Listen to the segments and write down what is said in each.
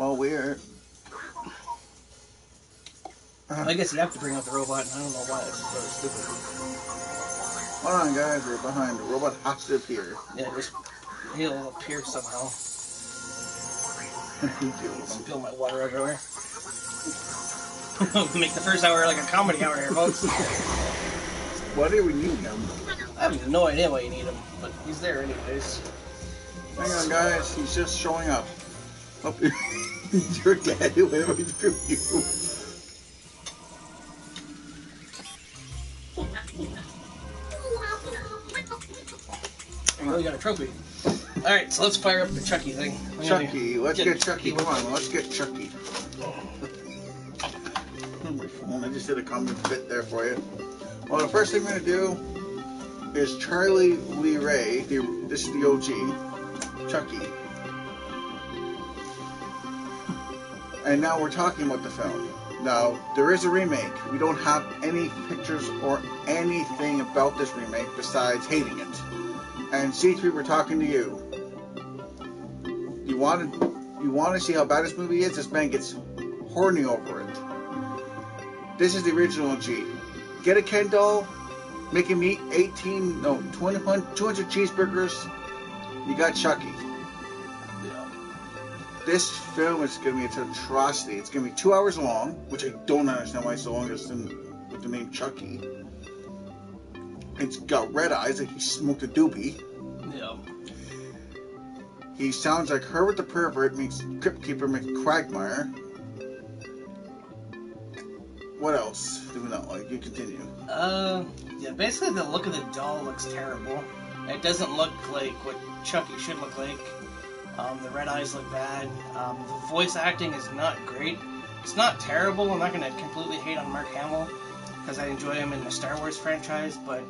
Well, we're... I guess you have to bring out the robot, and I don't know why. It's really stupid. Hold on, guys. We're behind. The robot has to appear. Yeah, he'll appear somehow. Spill my water everywhere. Make the first hour like a comedy hour here, folks. Why do we need him? I have no idea why you need him, but he's there anyways. Hang on, guys. He's just showing up. Oh, he's your daddy. Whatever he's doing you. Oh, you got a trophy. Alright, so let's fire up the Chucky thing. Chucky. Let's get Chucky. Come on, let's get Chucky. My phone. I just did a comment bit there for you. Well, the first thing we're going to do is Charlie Lee Ray. This is the OG. Chucky. And now we're talking about the film. Now, there is a remake. We don't have any pictures or anything about this remake besides hating it. And C3, we're talking to you. You want to see how bad this movie is? This man gets horny over it. This is the original G. Get a Ken doll, make him eat 200 cheeseburgers. You got Chucky. Yeah. This film is going to be an atrocity. It's going to be 2 hours long, which I don't understand why it's so long with the name Chucky. It's got red eyes, like he smoked a doobie. Yeah. He sounds like Herbert the Pervert meets Crypt Keeper meets Quagmire. What else do we not like? You continue. Yeah, basically the look of the doll looks terrible. It doesn't look like what Chucky should look like. The red eyes look bad. The voice acting is not great. It's not terrible. I'm not going to completely hate on Mark Hamill, because I enjoy him in the Star Wars franchise, but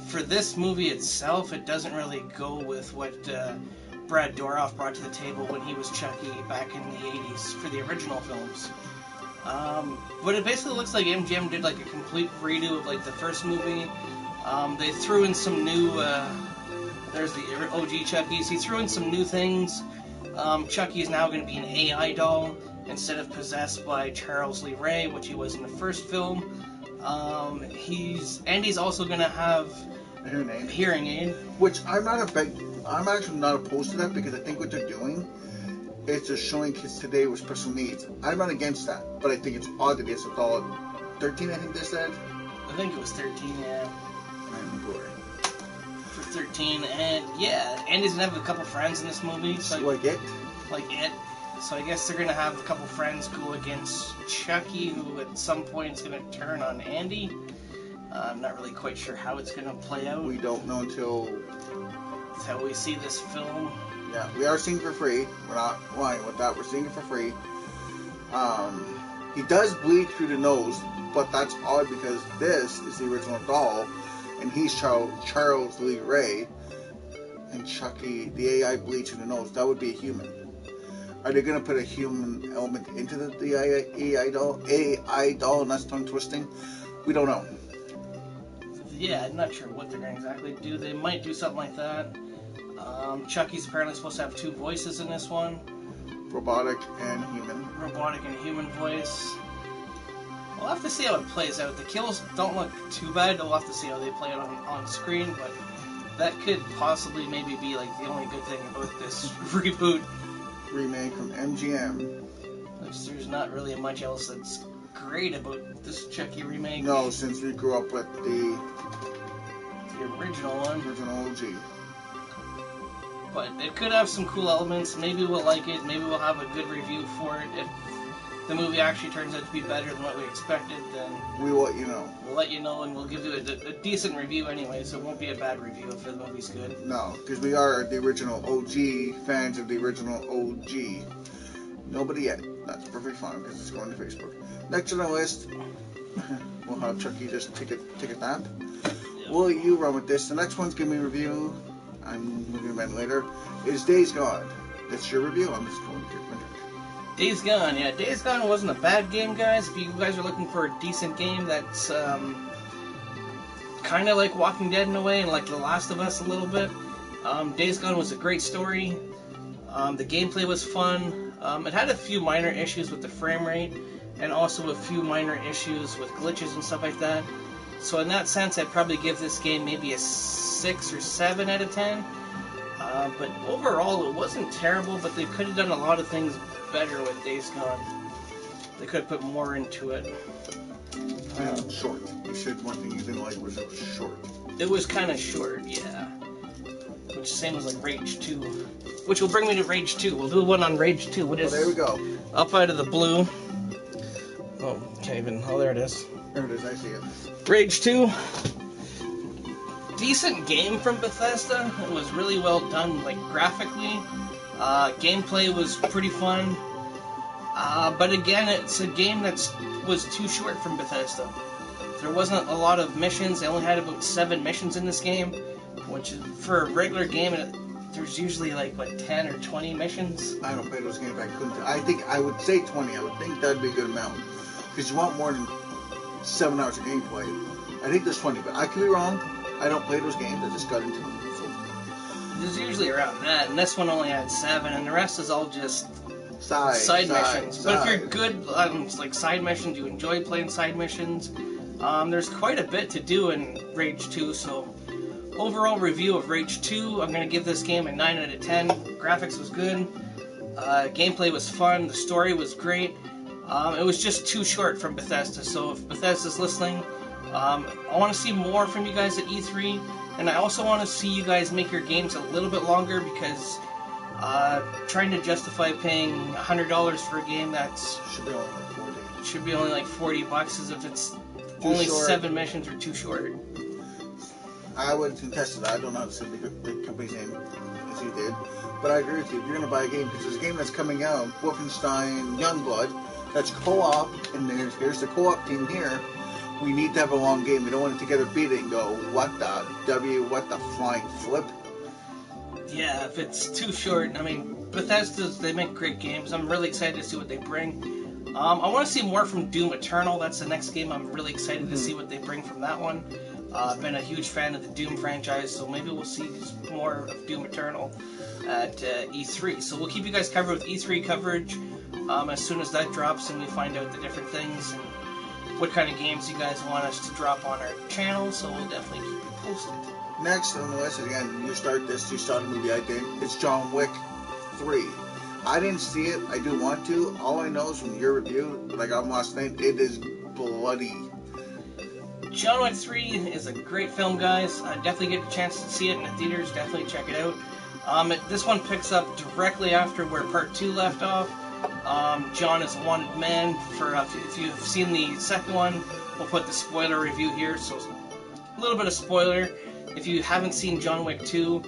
for this movie itself, it doesn't really go with what Brad Dourif brought to the table when he was Chucky back in the 80s for the original films. But it basically looks like MGM did like a complete redo of like the first movie. They threw in some new, there's the OG Chuckies, he threw in some new things. Chucky is now going to be an AI doll instead of possessed by Charles Lee Ray, which he was in the first film. He's also going to have a hearing aid. Which I'm actually not opposed to that, because I think what they're doing is just showing kids today with special needs. I'm not against that, but I think it's odd that it's a doll at 13, I think they said. I think it was 13, yeah. I'm bored. For 13, and yeah, Andy's gonna have a couple friends in this movie. So like it? Like it. So I guess they're gonna have a couple friends go against Chucky, who at some point is gonna turn on Andy. I'm not really quite sure how it's gonna play out. We don't know until we see this film. Yeah, we are seeing it for free. We're not lying with that. We're seeing it for free. He does bleed through the nose, but that's odd because this is the original doll, and he's Charles Lee Ray, and Chucky, the AI bleeds through the nose. That would be a human. Are they going to put a human element into the AI doll, and that's tongue twisting? We don't know. Yeah, I'm not sure what they're going to exactly do. They might do something like that. Chucky's apparently supposed to have two voices in this one. Robotic and human. Robotic and human voice. We'll have to see how it plays out. The kills don't look too bad. We'll have to see how they play it on screen, but that could possibly maybe be like the only good thing about this reboot. Remake from MGM. Which there's not really much else that's great about this Chucky remake. No, since we grew up with the original one. Original OG. But it could have some cool elements. Maybe we'll like it. Maybe we'll have a good review for it. If the movie actually turns out to be better than what we expected, then we will let you know. We'll let you know, and we'll give you a decent review anyway, so it won't be a bad review if the movie's good. No, because we are the original OG fans of the original OG. Nobody yet. That's perfectly fine because it's going to Facebook. Next on the list, we'll have Chucky just take a nap. Yep. Will you run with this? The next one's going to be a review. I'm moving about later. Is Days Gone. That's your review. I'm just going to get my Days Gone, yeah. Days Gone wasn't a bad game, guys. If you guys are looking for a decent game that's kind of like Walking Dead in a way, and like The Last of Us a little bit, Days Gone was a great story. The gameplay was fun. It had a few minor issues with the frame rate, and also a few minor issues with glitches and stuff like that. So in that sense, I'd probably give this game maybe a 6 or 7 out of 10. But overall, it wasn't terrible, but they could have done a lot of things better with Days Gone. They could have put more into it. And short. You said one thing you didn't like was it was short. It was kind of short, yeah. Which same as like Rage 2. Which will bring me to Rage 2. We'll do one on Rage 2. What is there we go. up out of the blue? Oh, can't even. Oh, there it is. There it is. I see it. Rage 2. Decent game from Bethesda. It was really well done, like graphically. Gameplay was pretty fun. But again, it's a game that was too short from Bethesda. There wasn't a lot of missions. They only had about 7 missions in this game, which is, for a regular game, there's usually like, what, 10 or 20 missions? I don't play those games. I think I would say 20. I would think that'd be a good amount. Because you want more than 7 hours of gameplay. I think there's 20, but I could be wrong. I don't play those games. I just got into them. So. There's usually around that, and this one only had 7, and the rest is all just side missions. But if you're good on like side missions, you enjoy playing side missions, there's quite a bit to do in Rage 2, so overall review of Rage 2, I'm going to give this game a 9 out of 10. Graphics was good, gameplay was fun, the story was great. It was just too short from Bethesda, so if Bethesda's listening, I want to see more from you guys at E3, and I also want to see you guys make your games a little bit longer, because trying to justify paying $100 for a game that's should be only like $40 as if it's only short. 7 missions or too short. I would contest it. I don't know how to say the company's name as you did, but I agree with you. If you're going to buy a game, because there's a game that's coming out, Wolfenstein Youngblood, that's co-op, and here's the co-op team here. We need to have a long game. We don't want it to get a beat it and go, what the flying flip? Yeah, if it's too short, I mean, Bethesda's, they make great games. I'm really excited to see what they bring. I want to see more from Doom Eternal. That's the next game. I'm really excited to see what they bring from that one. I've been a huge fan of the Doom franchise, so maybe we'll see more of Doom Eternal at E3. So we'll keep you guys covered with E3 coverage as soon as that drops and we find out the different things and what kind of games you guys want us to drop on our channel, so we'll definitely keep you posted. Next on the list, again, you start a movie, I think, it's John Wick 3. I didn't see it, I do want to. All I know is from your review that I got last night, it is bloody. John Wick 3 is a great film, guys. Definitely get a chance to see it in the theaters, definitely check it out. This one picks up directly after where Part 2 left off. John is a wanted man. If you've seen the second one, we'll put the spoiler review here, so a little bit of spoiler. If you haven't seen John Wick 2,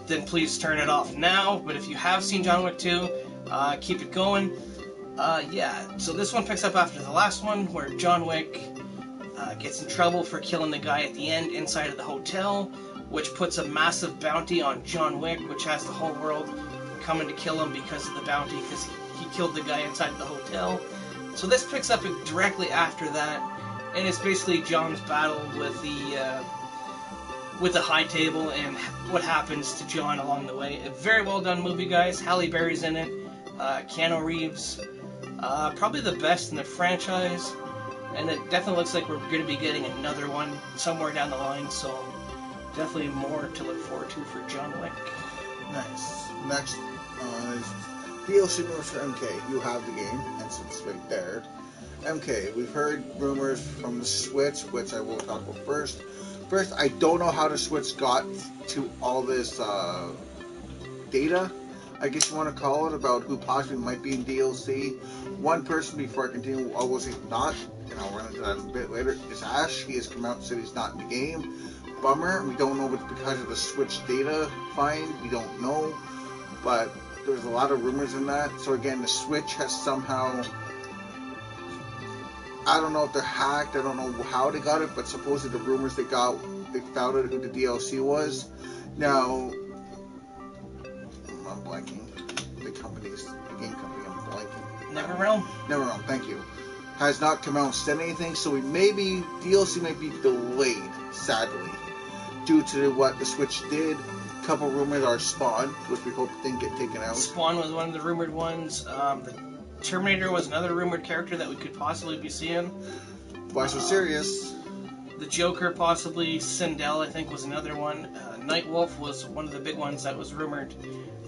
then please turn it off now. But if you have seen John Wick 2, keep it going. So this one picks up after the last one, where John Wick gets in trouble for killing the guy at the end inside of the hotel, which puts a massive bounty on John Wick, which has the whole world coming to kill him because of the bounty, because he killed the guy inside the hotel. So this picks up directly after that, and it's basically John's battle with the High Table and what happens to John along the way. A very well done movie, guys. Halle Berry's in it, Keanu Reeves, probably the best in the franchise, and it definitely looks like we're going to be getting another one somewhere down the line, so definitely more to look forward to for John Wick. Nice. Next is DLC rumors for MK. You have the game, hence it's right there. MK, we've heard rumors from the Switch, which I will talk about first. First, I don't know how the Switch got to all this data, I guess you want to call it, about who possibly might be in DLC. One person, before I continue, I will say not, and I'll run into that a bit later, is Ash. He has come out and said he's not in the game. Bummer. We don't know if it's because of the Switch data find. We don't know. But there's a lot of rumors in that. So again, the Switch has somehow... I don't know if they're hacked. I don't know how they got it. But supposedly the rumors they got, they found out who the DLC was. Now... I'm blanking. The game company, I'm blanking. NetherRealm, thank you. Has not come out and said anything. So DLC may be delayed, sadly, due to what the Switch did. couple rumors are Spawn, which we hope didn't get taken out. Spawn was one of the rumored ones. The Terminator was another rumored character that we could possibly be seeing. Why so serious? The Joker, possibly. Sindel, I think, was another one. Nightwolf was one of the big ones that was rumored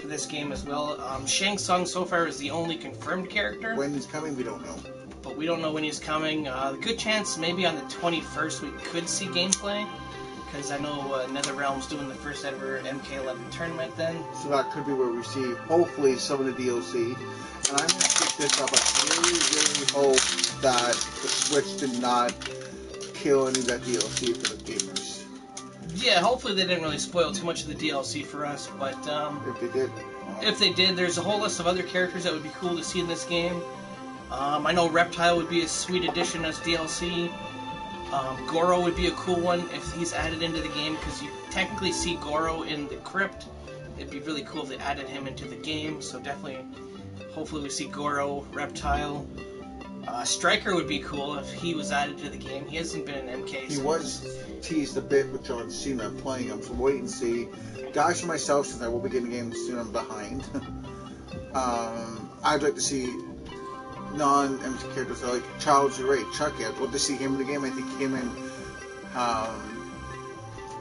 for this game as well. Shang Tsung so far is the only confirmed character. When he's coming, we don't know. But we don't know when he's coming. The good chance maybe on the 21st we could see gameplay. Because I know NetherRealm's doing the first ever MK11 tournament then. So that could be where we see, hopefully, some of the DLC. And I'm going to pick this up. I really, really hope that the Switch did not kill any of that DLC for the gamers. Yeah, hopefully they didn't really spoil too much of the DLC for us, but if they did, there's a whole list of other characters that would be cool to see in this game. I know Reptile would be a sweet addition as DLC. Goro would be a cool one if he's added into the game, because you technically see Goro in the crypt. It'd be really cool if they added him into the game, so definitely, hopefully we see Goro, Reptile. Stryker would be cool if he was added to the game. He hasn't been in MK. He was teased a bit with John Cena playing him, so wait and see. Guys, for myself, since I will be getting the game soon, I'm behind. I'd like to see non-MK characters like Charles Ray, Chucky. I'd love to see him in the game. I think him and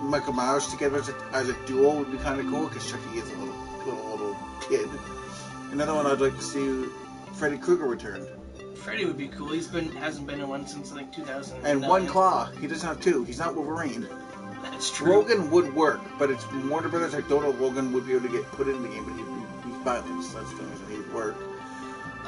Michael Myers together as a duo would be kind of cool, because Chucky is a little kid. Another one I'd like to see Freddy Krueger return. Freddy would be cool. Hasn't been in one since like 2000. And one claw. He doesn't have two. He's not Wolverine. That's true. Logan would work, but it's Warner Brothers. I don't know if Logan would be able to get put in the game, but he's violent, so that's the only reason he would work.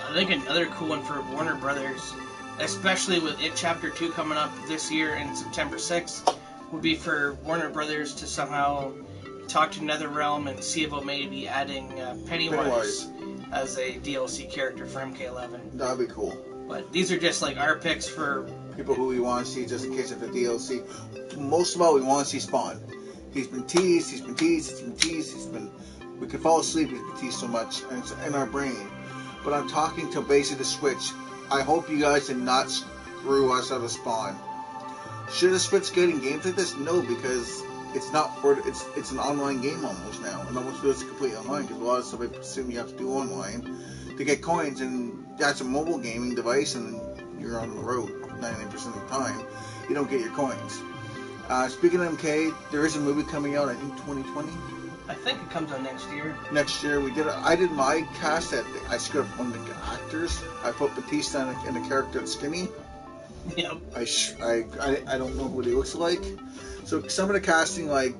I think another cool one for Warner Brothers, especially with It Chapter 2 coming up this year in September 6th, would be for Warner Brothers to somehow talk to NetherRealm and see about maybe adding Pennywise as a DLC character for MK11. That'd be cool. But these are just like our picks for people who we want to see just in case of the DLC. Most of all, we want to see Spawn. He's been teased, we could fall asleep, he's been teased so much, and it's in our brain. But I'm talking to basically the Switch. I hope you guys did not screw us out of Spawn. Should the Switch get in games like this? No, because it's not for it's an online game almost now, and almost feels completely online, because a lot of stuff I assume you have to do online to get coins, and that's a mobile gaming device, and you're on the road 99% of the time. You don't get your coins. Speaking of MK, there is a movie coming out, I think 2020. I think it comes out next year. Next year, I did my cast at. I screwed up one of the actors. I put Batista in a character that's skinny. Yep. I don't know what he looks like. So some of the casting, like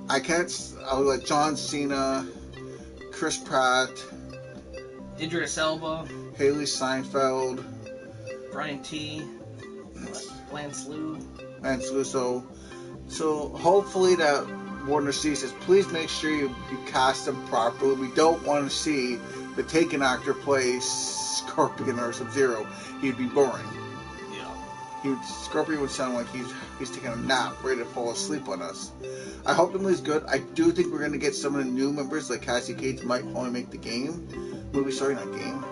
I was like John Cena, Chris Pratt, Idris Elba, Haley Steinfeld, Brian T, Lance Liu. So hopefully that Warner sees this. Please make sure you cast them properly. We don't want to see the Taken actor play Scorpion or Sub-Zero. He'd be boring. Yeah. Scorpion would sound like he's taking a nap, ready to fall asleep on us. I hope the movie's good. I do think we're going to get some of the new members, like Cassie Cates might only make the movie. Sorry, not game.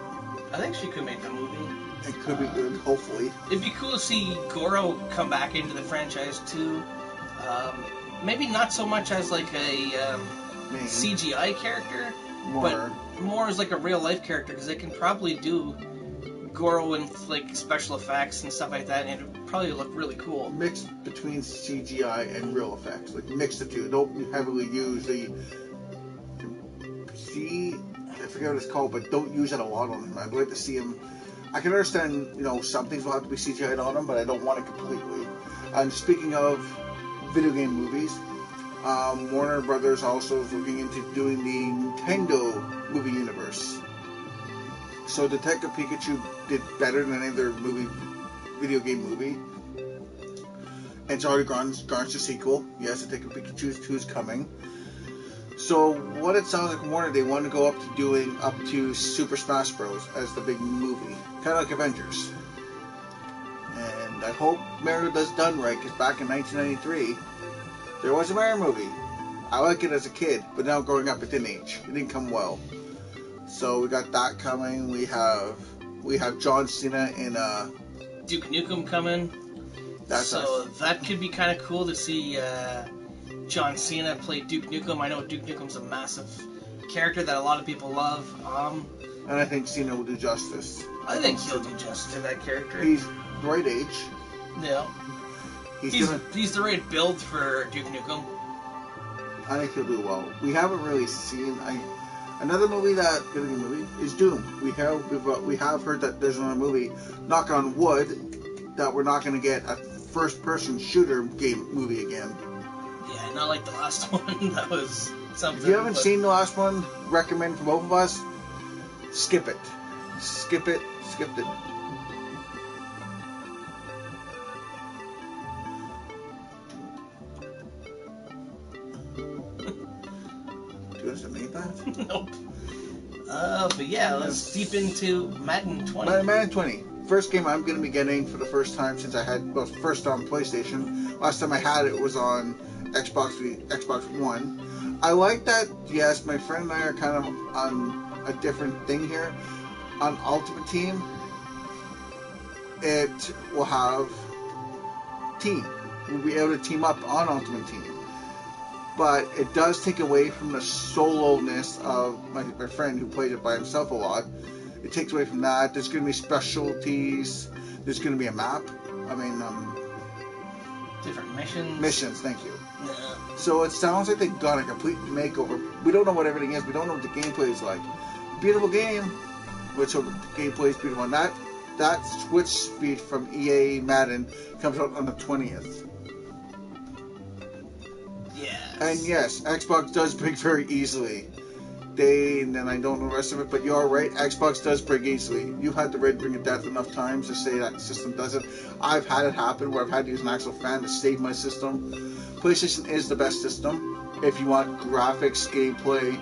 I think she could make the movie. It could be good, hopefully. It'd be cool to see Goro come back into the franchise too. Maybe not so much as like a CGI character, but more as like a real life character, because they can probably do Goro and like special effects and stuff like that, and it'd probably look really cool. Mixed between CGI and real effects, like mix the two. Don't heavily use I forget what it's called, but don't use it a lot on him. I'd like to see him. I can understand, some things will have to be CGI'd on him, but I don't want it completely. And speaking of video game movies, Warner Brothers also is looking into doing the Nintendo movie universe. So Detective Pikachu did better than any other video game movie. And it's already garnished a sequel. Yes, Detective Pikachu 2 is coming. So what it sounds like Warner, they want to go up to Super Smash Bros. As the big movie. Kind of like Avengers. And I hope Mario does done right, because back in 1993, there was a Mario movie. I liked it as a kid, but now growing up it didn't age. It didn't come well. So we got that coming. We have John Cena in Duke Nukem coming. That could be kind of cool to see John Cena played Duke Nukem. I know Duke Nukem's a massive character that a lot of people love. And I think Cena will do justice. I think he'll do justice to that character. He's the right age. Yeah. He's the right build for Duke Nukem. I think he'll do well. We haven't really seen another movie video game movie is Doom. We have heard that there's another movie. Knock on wood, that we're not going to get a first-person shooter game movie again. Yeah, not like the last one. That was something. If you haven't seen the last one, recommend for both of us. Skip it. Skipped it. Do you understand that? Nope. But yeah, let's deep into Madden 20. Madden 20. First game I'm going to be getting for the first time since I had, well, first on PlayStation. Last time I had it was on Xbox One. I like that, yes, my friend and I are kind of on a different thing here. On Ultimate Team, it will have team. We'll be able to team up on Ultimate Team. But it does take away from the solo-ness of my friend who plays it by himself a lot. It takes away from that. There's going to be specialties. There's going to be a map. Different missions. Missions, thank you. Yeah. So it sounds like they've got a complete makeover. We don't know what everything is. We don't know what the gameplay is like. Beautiful game. Which the gameplay is beautiful. And that switch speed from EA Madden comes out on the 20th. Yes. And yes, Xbox does break very easily. And I don't know the rest of it, but you're right, Xbox does break easily. You've had the Red Ring of Death enough times to say that the system doesn't. I've had it happen where I've had to use an actual fan to save my system. PlayStation is the best system if you want graphics, gameplay.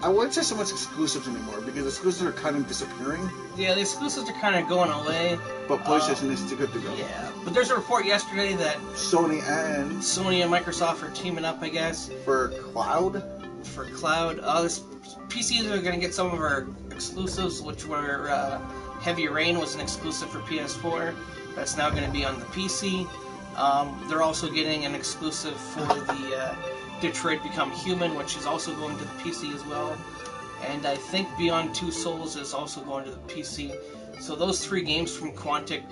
I wouldn't say so much exclusives anymore, because exclusives are kind of disappearing. Yeah, the exclusives are kind of going away. But PlayStation is good to go. Yeah, but there's a report yesterday that Sony and Microsoft are teaming up, I guess. For cloud? For cloud. PCs are going to get some of our exclusives, which were Heavy Rain was an exclusive for PS4. That's now going to be on the PC. They're also getting an exclusive for the Detroit Become Human, which is also going to the PC as well. And I think Beyond Two Souls is also going to the PC. So those three games from Quantic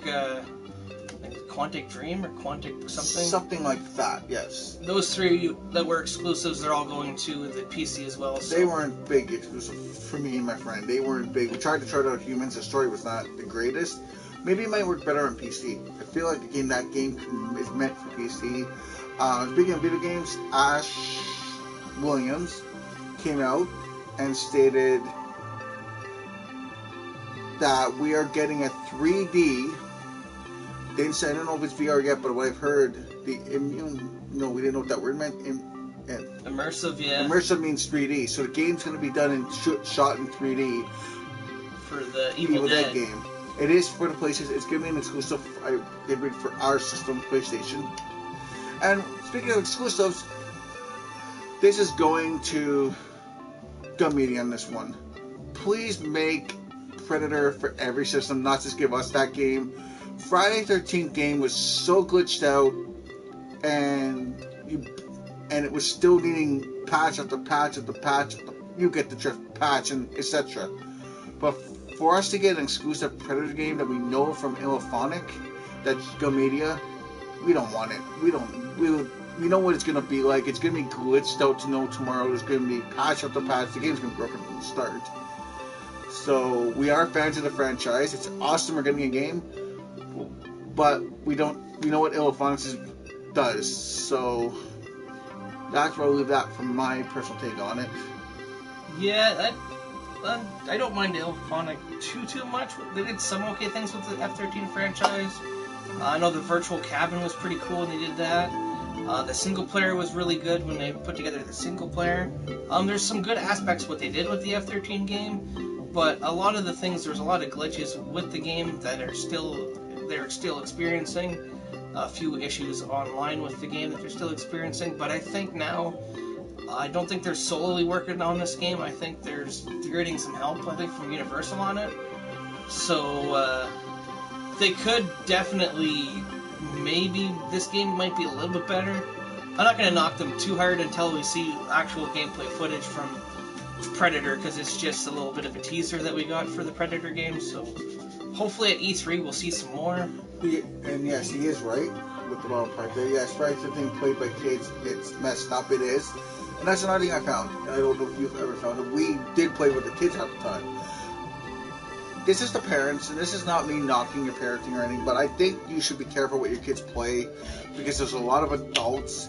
Dream or Quantic something? Something like that, yes. Those three that were exclusives, they're all going to the PC as well. So. They weren't big exclusive for me and my friend. They weren't big. We tried to try out Humans. The story was not the greatest. Maybe it might work better on PC. I feel like that game is meant for PC. Speaking of video games, Ash Williams came out and stated that we are getting a 3D. They didn't say, I don't know if it's VR yet, but what I've heard, we didn't know what that word meant. Immersive, yeah. Immersive means 3D, so the game's going to be done and shot in 3D. For the Evil Dead game. It is for the PlayStation. It's going to be an exclusive for our system, PlayStation. And speaking of exclusives, this is going to Gun Media on this one. Please make Predator for every system, not just give us that game. Friday 13th game was so glitched out, and it was still needing patch after patch after patch. You get the drift, patch, and etc. But for us to get an exclusive Predator game that we know from Illophonic, that's Gun Media, we don't want it. We know what it's going to be like. It's going to be glitched out to know tomorrow. There's going to be patch after patch. The game's going to be broken from the start. So we are fans of the franchise. It's awesome we're getting a game, but we know what Illophonics does. So that's where I'll leave that from my personal take on it. Yeah, I don't mind Illophonic too much. They did some okay things with the F-13 franchise. I know the Virtual Cabin was pretty cool when they did that. The single player was really good when they put together the single player. There's some good aspects what they did with the F-13 game, but a lot of the things, there's a lot of glitches with the game that they're still experiencing. A few issues online with the game that they're still experiencing, but I think now, I don't think they're solely working on this game. I think they're getting some help, I think, from Universal on it. So, they could definitely, maybe this game might be a little bit better, I'm not going to knock them too hard until we see actual gameplay footage from Predator, because it's just a little bit of a teaser that we got for the Predator game, so hopefully at E3 we'll see some more. And yes, he is right with the bottom part there. Yes, Friday the 13th played by kids, it's messed up, it is. And that's another thing I found. I don't know if you've ever found it. We did play with the kids at the time. This is the parents, and this is not me knocking your parenting or anything, but I think you should be careful what your kids play, because there's a lot of adults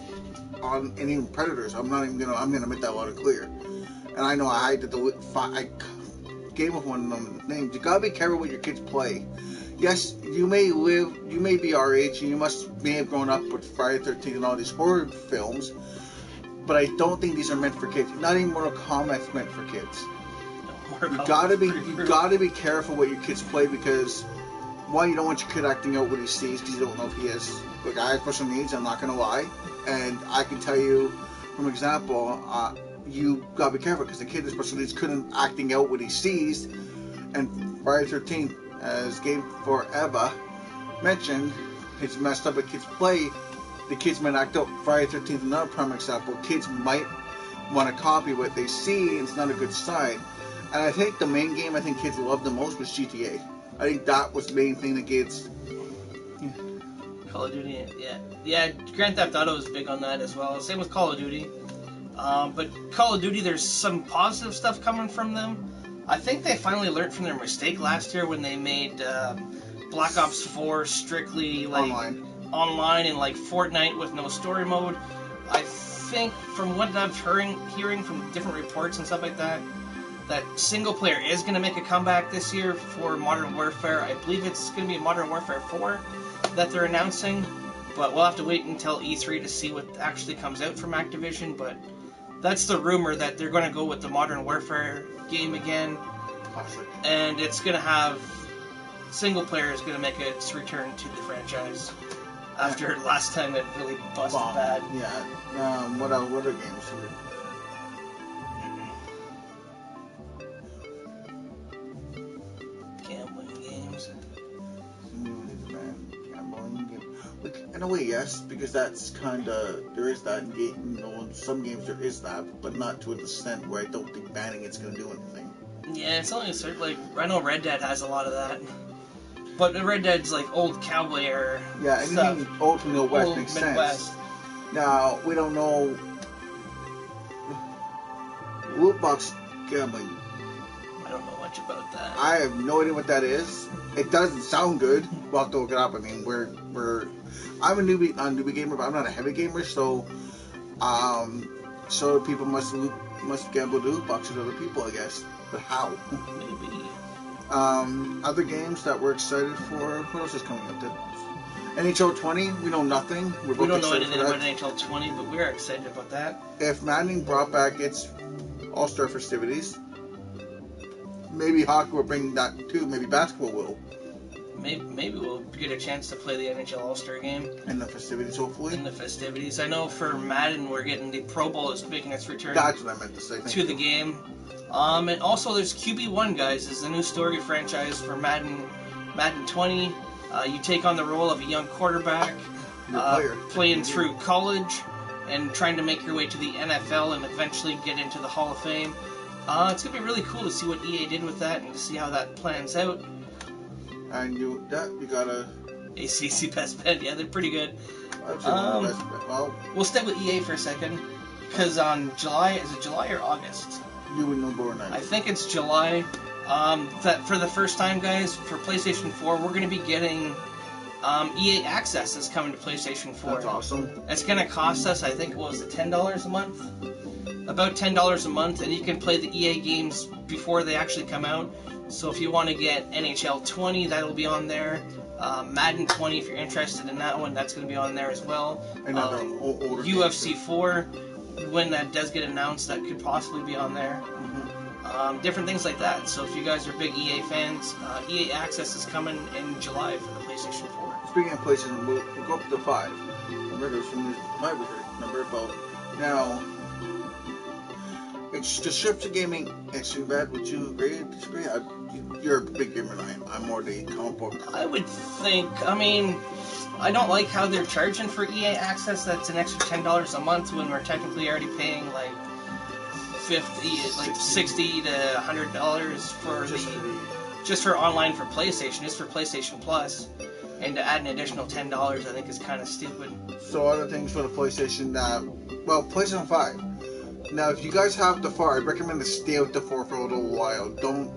on, and even predators. I'm gonna admit that loud and clear. And I know I gave up one of them names. You gotta be careful what your kids play. Yes, you may be our age, and you may have grown up with Friday the 13th and all these horror films, but I don't think these are meant for kids. Not even Mortal Kombat's meant for kids. You gotta be careful what your kids play, because one, you don't want your kid acting out what he sees, because you don't know if he has, like, I have special needs, I'm not gonna lie, and I can tell you from example, you gotta be careful, because the kid with special needs couldn't acting out what he sees. And Friday the 13th, as Game Forever mentioned, it's messed up what kids play. The kids might act out. Friday the 13th, another prime example, kids might want to copy what they see, and it's not a good sign. And I think the main game I think kids loved the most was GTA. I think that was the main thing that kids... Call of Duty, yeah. Grand Theft Auto is big on that as well. Same with Call of Duty. But Call of Duty, there's some positive stuff coming from them. I think they finally learned from their mistake last year when they made Black Ops 4 strictly like online and like Fortnite with no story mode. I think from what I'm hearing from different reports and stuff like that, that single player is going to make a comeback this year for Modern Warfare. I believe it's going to be Modern Warfare 4 that they're announcing, but we'll have to wait until E3 to see what actually comes out from Activision. But that's the rumor, that they're going to go with the Modern Warfare game again. Classic. And it's going to have single player is going to make its return to the franchise after last time it really busted bad. Yeah. What other games? Gambling games. In a way, yes, because that's kind of, there is that in some games there is that, but not to an extent where I don't think banning it's going to do anything. Yeah, it's only a certain, like, I know Red Dead has a lot of that, but Red Dead's like old cowboy era. Yeah, anything stuff. Old from the West Old makes Midwest. sense. Now, we don't know loot box gambling. I don't know much about that. I have no idea what that is. It doesn't sound good. We'll have to look it up. I mean, I'm a newbie gamer, but I'm not a heavy gamer, so people must gamble loot boxes with other people, I guess. But how? Maybe. Other games that we're excited for. What else is coming up? NHL 20. We know nothing. We don't know anything about NHL 20, but we're excited about that. If Madden brought back its All-Star festivities, maybe hockey will bring that too. Maybe basketball will. Maybe we'll get a chance to play the NHL All-Star game. In the festivities, hopefully. In the festivities. I know for Madden, we're getting the Pro Bowl is making its return. That's what I meant to say. To the game. And also there's QB1, guys, is the new story franchise for Madden 20. You take on the role of a young quarterback, playing through college and trying to make your way to the NFL and eventually get into the Hall of Fame. It's going to be really cool to see what EA did with that and to see how that plans out. And you got a ACC Best Bet, yeah, they're pretty good. We'll stay with EA for a second, because on July, is it July or August? You would know more than I do. I think it's July. That for the first time, guys, for PlayStation 4, we're going to be getting EA Access is coming to PlayStation 4. That's awesome. It's going to cost us, I think, what was it, $10 a month? About $10 a month, and you can play the EA games before they actually come out. So if you want to get NHL 20, that'll be on there. Madden 20, if you're interested in that one, that's going to be on there as well. UFC 4, when that does get announced, that could possibly be on there. Mm-hmm. Different things like that. So if you guys are big EA fans, EA Access is coming in July for the PlayStation 4. Speaking of PlayStation, we'll go up to 5. Remember, there's some 5 we heard. Remember about now. It's description gaming. It's too bad. Would you agree or disagree? You're a big gamer than I am. I'm more the comic book. I would think. I mean, I don't like how they're charging for EA Access. That's an extra $10 a month when we're technically already paying like $60 to $100 for just for online for PlayStation, just for PlayStation Plus, and to add an additional $10, I think is kind of stupid. So other things for the PlayStation, PlayStation 5. Now, if you guys have the 4, I'd recommend to stay with the 4 for a little while. Don't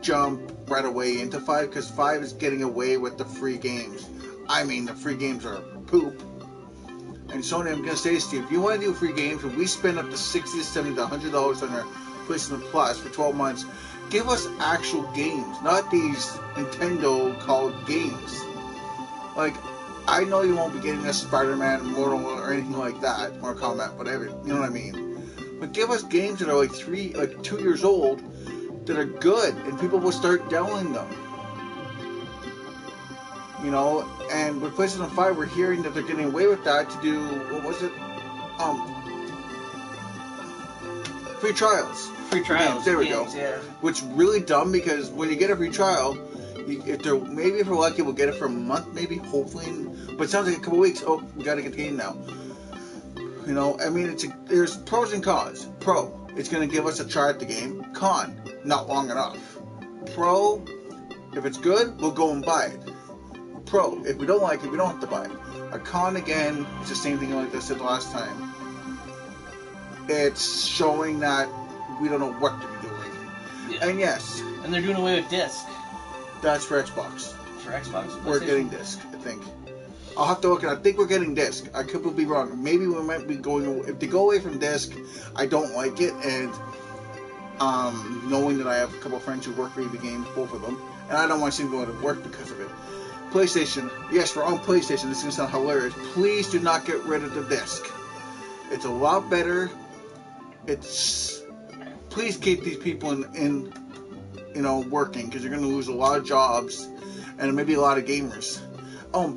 jump right away into 5, because 5 is getting away with the free games. I mean, the free games are poop. And Sony, I'm going to say this to you. If you want to do free games, if we spend up to $60 to $70 to $100 on our PlayStation Plus for 12 months, give us actual games, not these Nintendo called games. Like, I know you won't be getting a Spider-Man, Mortal, or anything like that, or Kombat, whatever, you know what I mean? But give us games that are like 2 years old that are good, and people will start downloading them. You know, and with PlayStation 5, we're hearing that they're getting away with that to do, what was it? Free trials. Free trials. Games, there we go. Yeah. Which is really dumb, because when you get a free trial, if we're lucky, we'll get it for a month, maybe, hopefully. But it sounds like a couple weeks. Oh, we gotta get the game now. You know, I mean, there's pros and cons. Pro, it's gonna give us a try at the game. Con, not long enough. Pro, if it's good, we'll go and buy it. Pro, if we don't like it, we don't have to buy it. A con, again, it's the same thing like I said last time. It's showing that we don't know what to be doing. Yeah. And yes. And they're doing away with disc. That's for Xbox. For Xbox? We're getting disc, I think. I'll have to look at it. I think we're getting disc. I could be wrong. Maybe we might be going away. If they go away from disc, I don't like it. And knowing that I have a couple of friends who work for EV Games, both of them, and I don't want to see them go to work because of it. PlayStation. Yes, we're on PlayStation. This is going to sound hilarious. Please do not get rid of the disc. It's a lot better. Please keep these people in working, because you're going to lose a lot of jobs and maybe a lot of gamers.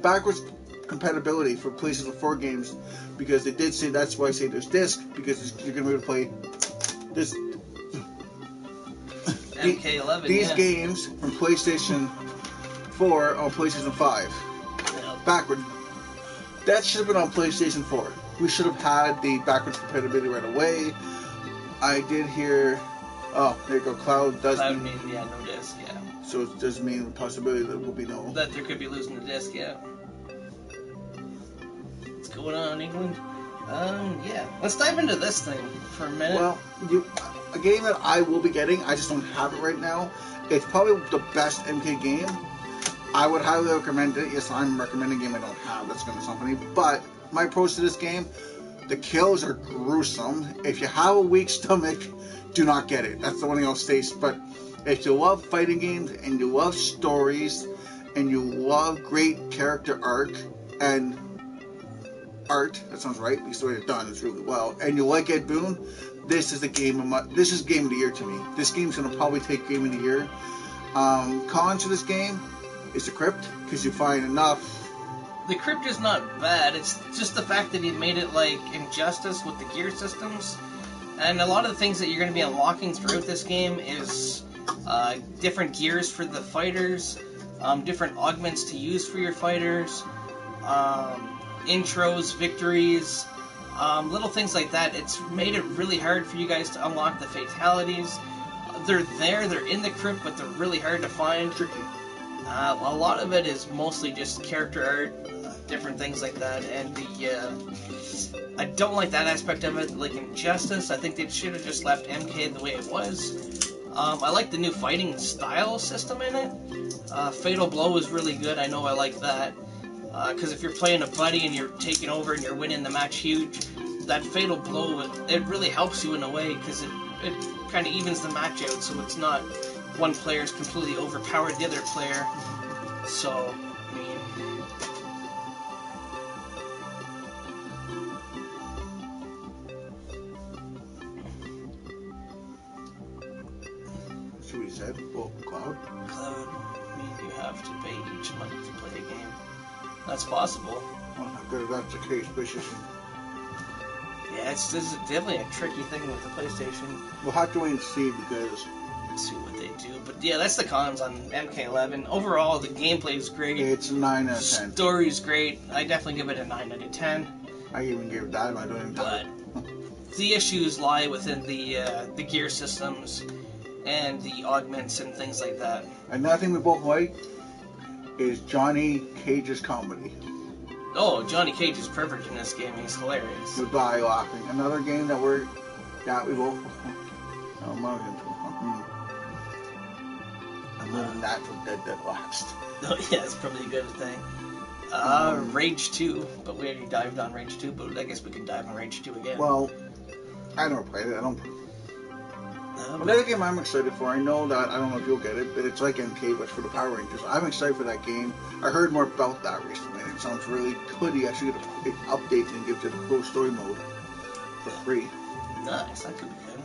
Backwards compatibility for PlayStation 4 games, because they did say, that's why I say there's disc, because you're going to be able to play this MK11, these games from PlayStation 4 on PlayStation 5. Yeah. Backwards. That should have been on PlayStation 4. We should have had the backwards compatibility right away. I did hear. Oh, there you go. Cloud mean no disc, yeah. So it does mean the possibility that will be no. That there could be losing the disc, yeah. What's going on, England? Yeah. Let's dive into this thing for a minute. Well, a game that I will be getting, I just don't have it right now. It's probably the best MK game. I would highly recommend it. Yes, I'm recommending a game I don't have. That's going to sound funny. But my approach to this game, the kills are gruesome. If you have a weak stomach, do not get it. That's the one thing I'll say. But if you love fighting games and you love stories and you love great character arc and art, that sounds right, because the way it's done is really well, and you like Ed Boon, this is game of the year to me. This game's going to probably take game of the year. Cons to this game is the crypt, because you find enough. The crypt is not bad. It's just the fact that he made it like Injustice with the gear systems. And a lot of the things that you're going to be unlocking throughout this game is different gears for the fighters, different augments to use for your fighters, intros, victories, little things like that. It's made it really hard for you guys to unlock the fatalities. They're in the crypt, but they're really hard to find. Tricky. A lot of it is mostly just character art, different things like that, and I don't like that aspect of it. Like Injustice, I think they should have just left MK the way it was. I like the new fighting style system in it. Fatal Blow is really good. I know I like that. Because if you're playing a buddy and you're taking over and you're winning the match huge, that Fatal Blow, it really helps you in a way, because it kind of evens the match out, so it's not one player's completely overpowered the other player. So, I mean, That's what he said. Well, Cloud. Cloud, I mean, you have to pay each month to play a game. That's possible. Well, not good if that's the case, but it's just... Yeah, Yeah, this is definitely a tricky thing with the PlayStation. We'll have to wait and see because... Let's see what they do. But yeah, that's the cons on MK11. Overall, the gameplay is great. It's a 9 out of 10. Story's great. I definitely give it a 9 out of 10. I even gave it that. I don't even But the issues lie within the gear systems and the augments and things like that. Another thing we both like is Johnny Cage's comedy. Oh, Johnny Cage is perfect in this game. He's hilarious. You'll die laughing. Another game that we both... I'm living natural dead last. Oh, yeah, that's probably a good thing. Rage 2, but we already dived on Rage 2, but I guess we can dive on Rage 2 again. Well, I never played it. Another game I'm excited for, I know that, I don't know if you'll get it, but it's like MK, but for the Power Rangers. I'm excited for that game. I heard more about that recently, and it sounds really good. He actually it updates and gives it a cool story mode for free. Nice, that could be good.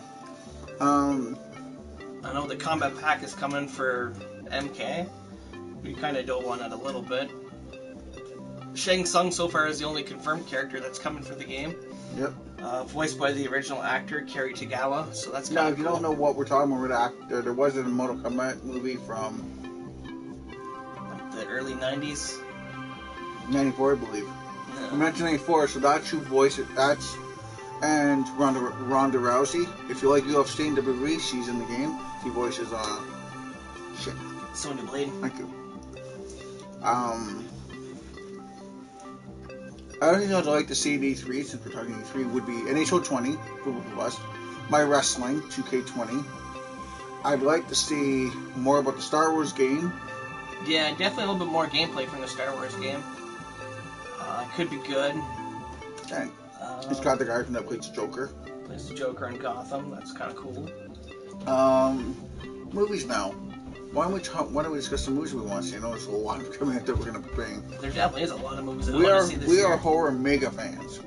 I know the combat pack is coming for MK. We kind of dove on it a little bit. Shang Tsung so far is the only confirmed character that's coming for the game. Yep. Voiced by the original actor, Kerry Tagawa, so that's kind of cool. Now, if you don't know what we're talking about with the actor, there was a Mortal Kombat movie from... the early 90s? 94, I believe. Yeah. 1994, so that's who voiced it. That's... And Ronda Rousey. If you like UFC and WWE, she's in the game. She voices, shit. Sonya Blade. Thank you. Other thing I'd like to see at E3, since we're talking E3, would be NHL 20 for both of us. My Wrestling, 2K20. I'd like to see more about the Star Wars game. Yeah, definitely a little bit more gameplay from the Star Wars game. It could be good. And it's got the guy from that plays the Joker. Plays the Joker in Gotham. That's kind of cool. Movies now. Why don't we discuss some movies we want to see? I know there's a lot coming out that we're going to bring. There definitely is a lot of movies that I want to see this year. We are horror mega fans.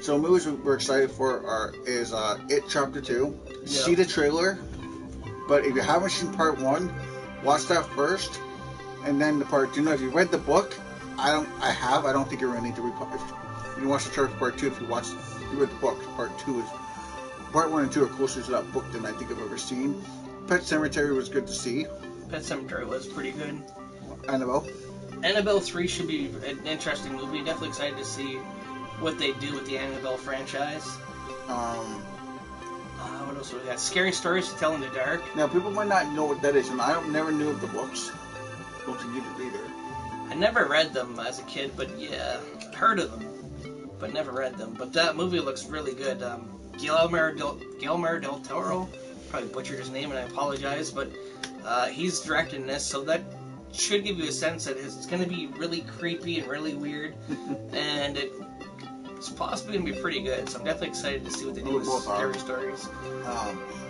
So movies we're excited for is It Chapter 2. Yep. See the trailer, but if you haven't seen Part 1, watch that first, and then the Part 2. Now, if you read the book, I don't think you really need to read. You can watch the trailer for Part 2 if you read the book. Part 2 is... Part 1 and 2 are closer to that book than I think I've ever seen. Pet Sematary was good to see. Pet Sematary was pretty good. Annabelle 3 should be an interesting movie. Definitely excited to see what they do with the Annabelle franchise. What else we got? Scary Stories to Tell in the Dark. Now, people might not know what that is, and I never knew of the books. Don't you get it either. I never read them as a kid, but yeah, heard of them, but never read them. But that movie looks really good. Guillermo del Toro, probably butchered his name and I apologize, but he's directing this, so that should give you a sense that it's going to be really creepy and really weird, and it's possibly going to be pretty good, so I'm definitely excited to see what they do with Scary Stories.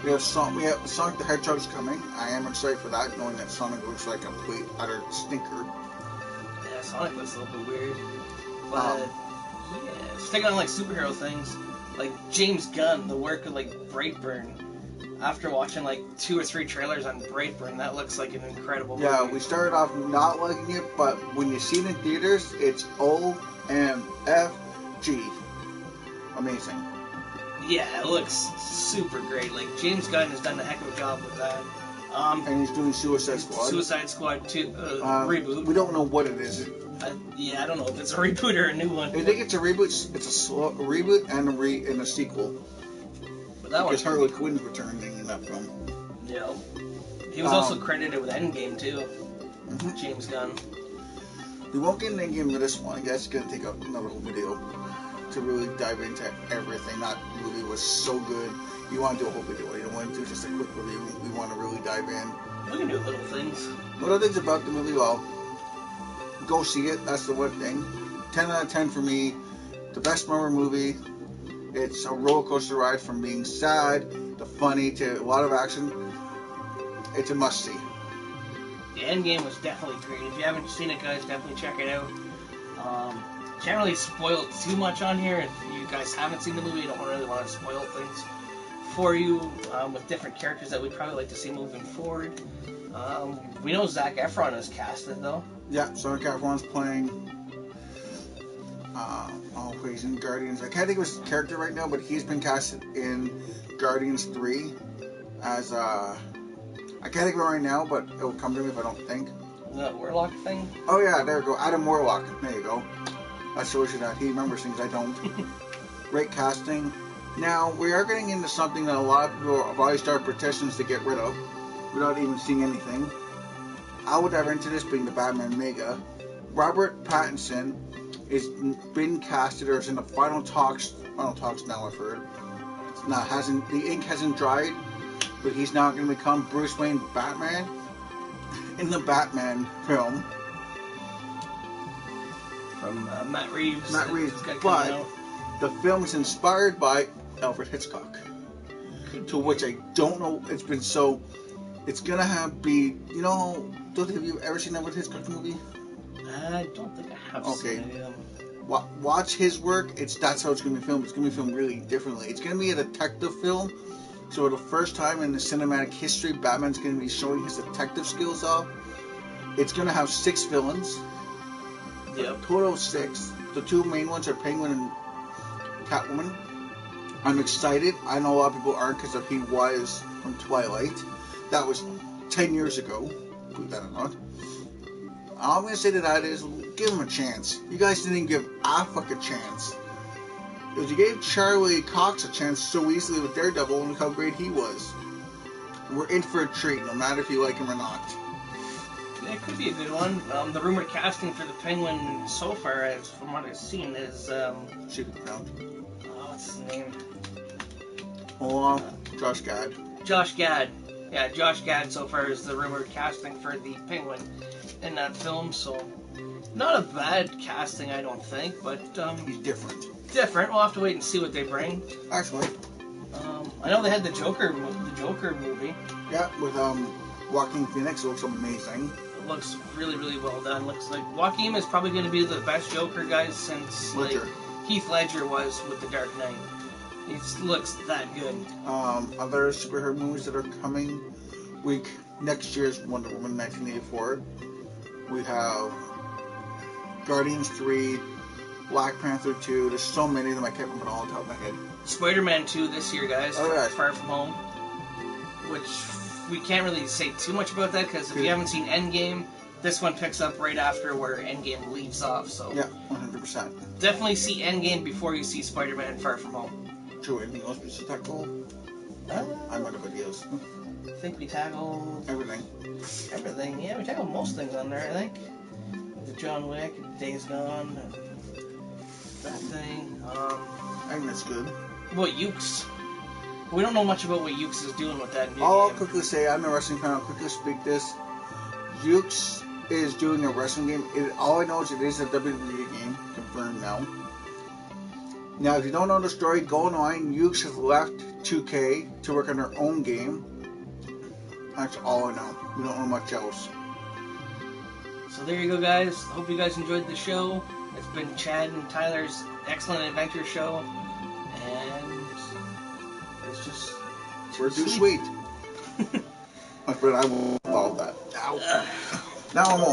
We have Sonic the Hedgehog's coming. I am excited for that, knowing that Sonic looks like a complete, utter stinker. Yeah, Sonic looks a little bit weird, but yeah, sticking on like superhero things, like James Gunn, the work of like Brightburn. After watching like 2 or 3 trailers on Brightburn, that looks like an incredible movie. Yeah, we started off not liking it, but when you see it in theaters, it's OMFG. Amazing. Yeah, it looks super great. Like, James Gunn has done a heck of a job with that. And he's doing Suicide Squad. Suicide Squad 2 reboot. We don't know what it is. Yeah, I don't know if it's a reboot or a new one. I think it's a reboot. It's a reboot and a sequel. But that because Harley Quinn's returning in that film. Yeah. He was also credited with Endgame too. Mm-hmm. James Gunn. We won't get an Endgame with this one. I guess it's gonna take another whole video to really dive into everything. That movie was so good. You want to do a whole video. You don't want to do just a quick review. We want to really dive in. We can do little things. Little things about the movie. Well, go see it. That's the one thing. 10 out of 10 for me. The best Marvel movie. It's a roller coaster ride from being sad to funny to a lot of action. It's a must see. The Endgame was definitely great. If you haven't seen it, guys, definitely check it out. Can't really spoil too much on here. If you guys haven't seen the movie, I don't really want to spoil things for you with different characters that we'd probably like to see moving forward. We know Zac Efron is casted, though. Yeah, Zac Efron's playing Oh, he's in Guardians. I can't think of his character right now, but he's been casted in Guardians 3 as I can't think of it right now, but it'll come to me if I don't think. The Warlock thing? Oh yeah, there we go. Adam Warlock. There you go. I shows you that he remembers things I don't. Great casting. Now, we are getting into something that a lot of people have already started petitions to get rid of without even seeing anything. I would dive into this being the Batman Mega. Robert Pattinson is been casted or is in the final talks now, I've heard. The ink hasn't dried, but he's now going to become Bruce Wayne Batman in the Batman film. From Matt Reeves. But the film is inspired by Alfred Hitchcock, to which I don't know. It's been so. It's gonna have have you ever seen Alfred Hitchcock movie? I don't think I have seen any of them. Watch his work. That's how it's gonna be filmed. It's gonna be filmed really differently. It's gonna be a detective film. So for the first time in the cinematic history, Batman's gonna be showing his detective skills off. It's gonna have 6 villains. Yep. Total of 6. The 2 main ones are Penguin and Catwoman. I'm excited. I know a lot of people aren't because he was from Twilight. That was 10 years ago. Believe that or not. All I'm going to say to that is, give him a chance. You guys didn't even give Affleck a chance. Because you gave Charlie Cox a chance so easily with Daredevil and look how great he was. We're in for a treat, no matter if you like him or not. It could be a good one. The rumored casting for the Penguin so far, from what I've seen, is what's his name? Josh Gad. Josh Gad. Yeah, Josh Gad so far is the rumored casting for the Penguin in that film. So not a bad casting, I don't think, but he's different. Different. We'll have to wait and see what they bring. Actually, I know they had the Joker movie. Yeah, with Joaquin Phoenix. It looks amazing. Looks really, really well done. Looks like Joaquin is probably going to be the best Joker, guys, since Heath Ledger was with The Dark Knight. He looks that good. Other superhero movies that are coming next year's Wonder Woman 1984. We have Guardians 3, Black Panther 2. There's so many of them I can't remember all on top of my head. Spider-Man 2 this year, guys. Oh, yeah. Far From Home, which we can't really say too much about that because if you haven't seen Endgame, this one picks up right after where Endgame leaves off. So yeah, 100%. Definitely see Endgame before you see Spider-Man Far From Home. True. Anything else we should tackle? I'm out of ideas. I think we tackled everything. Everything. Yeah, we tackled most things on there. I think the John Wick, Days Gone, that thing. I think that's good. What Ukes? We don't know much about what Ukes is doing with that new I'll game. quickly say, I'm a wrestling fan, I'll quickly speak this. Ukes is doing a wrestling game. All I know is it is a WWE game, confirmed now. Now, if you don't know the story, go online. Ukes has left 2K to work on their own game. That's all I know. We don't know much else. So there you go, guys. Hope you guys enjoyed the show. It's been Chad and Tyler's Excellent Adventure Show. And it's just... We're too sweet. My friend, I will follow that. Now I'm old.